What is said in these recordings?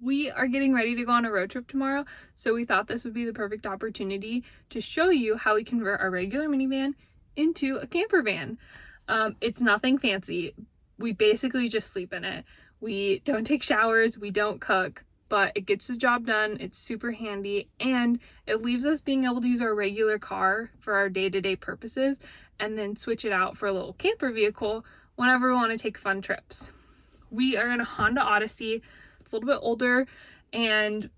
We are getting ready to go on a road trip tomorrow, so we thought this would be the perfect opportunity to show you how we convert our regular minivan into a camper van. It's nothing fancy. We basically just sleep in it. We don't take showers, we don't cook, but it gets the job done. It's super handy, and it leaves us being able to use our regular car for our day-to-day purposes and then switch it out for a little camper vehicle whenever we want to take fun trips. We are in a Honda Odyssey. It's a little bit older, and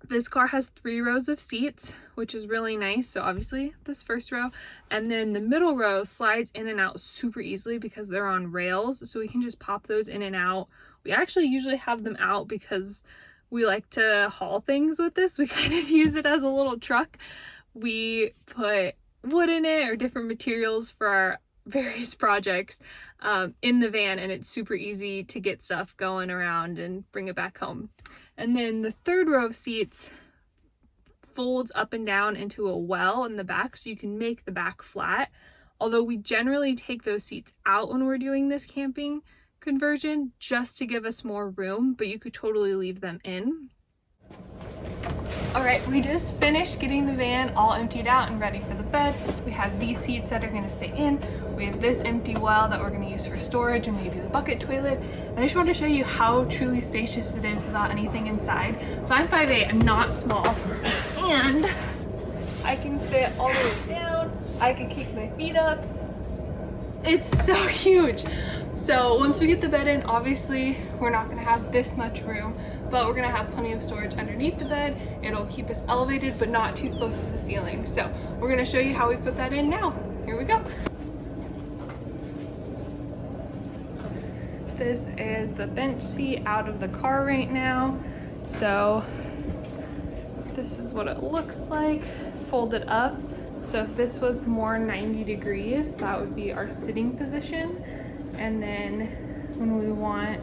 this car has 3 rows of seats, which is really nice. So obviously this first row, and then the middle row slides in and out super easily because they're on rails, so we can just pop those in and out. We actually usually have them out because we like to haul things with this. We kind of use it as a little truck. We put wood in it or different materials for our various projects in the van, and it's super easy to get stuff going around and bring it back home. And then the third row of seats folds up and down into a well in the back, so you can make the back flat. Although we generally take those seats out when we're doing this camping conversion just to give us more room, but you could totally leave them in. All right, we just finished getting the van all emptied out and ready for the bed. We have these seats that are gonna stay in. We have this empty well that we're gonna use for storage and maybe the bucket toilet. And I just wanted to show you how truly spacious it is without anything inside. So I'm 5'8", I'm not small, and I can fit all the way down. I can keep my feet up. It's so huge. So once we get the bed in, obviously we're not gonna have this much room, but we're gonna have plenty of storage underneath the bed. It'll keep us elevated, but not too close to the ceiling. So we're gonna show you how we put that in now. Here we go. This is the bench seat out of the car right now. So this is what it looks like, folded up. So if this was more 90 degrees, that would be our sitting position. And then when we want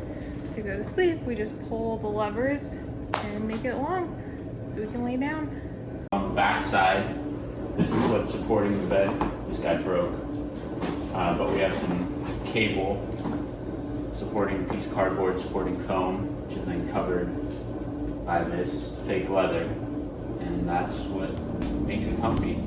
to go to sleep, we just pull the levers and make it long so we can lay down. On the back side, this is what's supporting the bed. This guy broke, but we have some cable supporting a piece of cardboard, supporting foam, which is then covered by this fake leather, and that's what makes it comfy.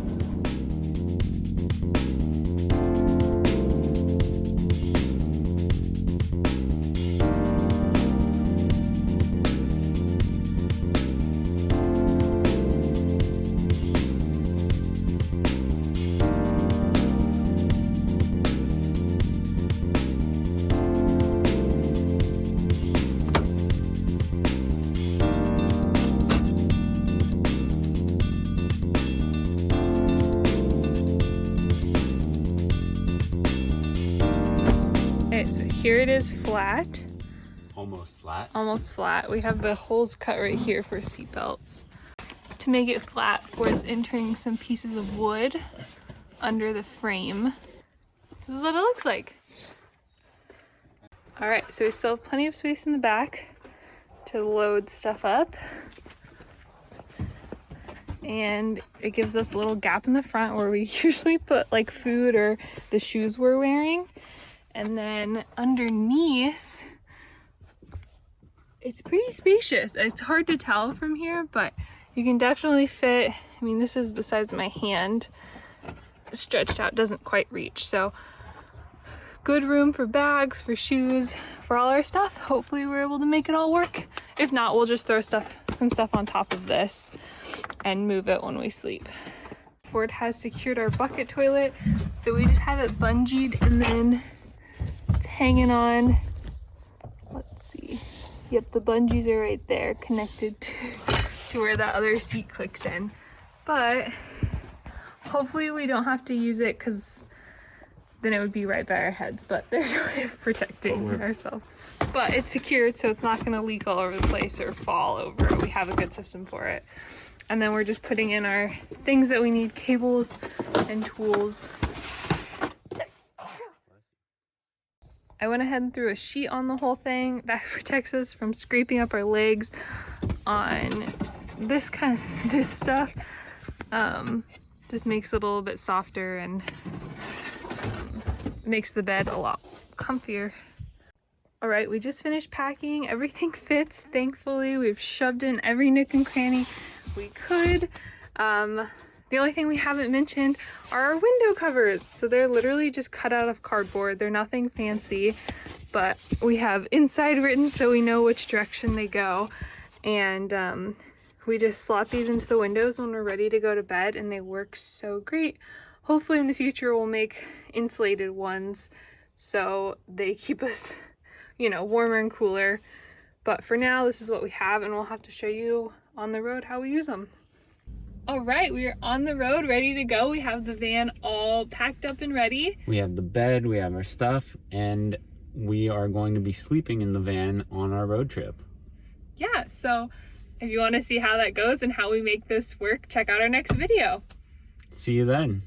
So here it is flat. Almost flat. Almost flat. We have the holes cut right here for seat belts. To make it flat before it's entering some pieces of wood under the frame. This is what it looks like. All right, so we still have plenty of space in the back to load stuff up. And it gives us a little gap in the front where we usually put like food or the shoes we're wearing. And then underneath, it's pretty spacious. It's hard to tell from here, but you can definitely fit, I mean, this is the size of my hand. Stretched out, doesn't quite reach. So good room for bags, for shoes, for all our stuff. Hopefully we're able to make it all work. If not, we'll just throw some stuff on top of this and move it when we sleep. Ford has secured our bucket toilet, so we just have it bungeed, and then it's hanging on. Let's see. Yep, the bungees are right there connected to where that other seat clicks in. But hopefully we don't have to use it, because then it would be right by our heads, but there's a way of protecting ourselves. But it's secured, so it's not going to leak all over the place or fall over. We have a good system for it. And then we're just putting in our things that we need, cables and tools. I went ahead and threw a sheet on the whole thing that protects us from scraping up our legs on this stuff. Just makes it a little bit softer and makes the bed a lot comfier. All right, we just finished packing. Everything fits, thankfully. We've shoved in every nook and cranny we could. The only thing we haven't mentioned are our window covers. So they're literally just cut out of cardboard. They're nothing fancy, but we have inside written so we know which direction they go. And we just slot these into the windows when we're ready to go to bed, and they work so great. Hopefully in the future we'll make insulated ones so they keep us, you know, warmer and cooler. But for now, this is what we have, and we'll have to show you on the road how we use them. All right, we are on the road, ready to go. We have the van all packed up and ready. We have the bed, we have our stuff, and we are going to be sleeping in the van on our road trip. Yeah, so if you want to see how that goes and how we make this work, check out our next video. See you then.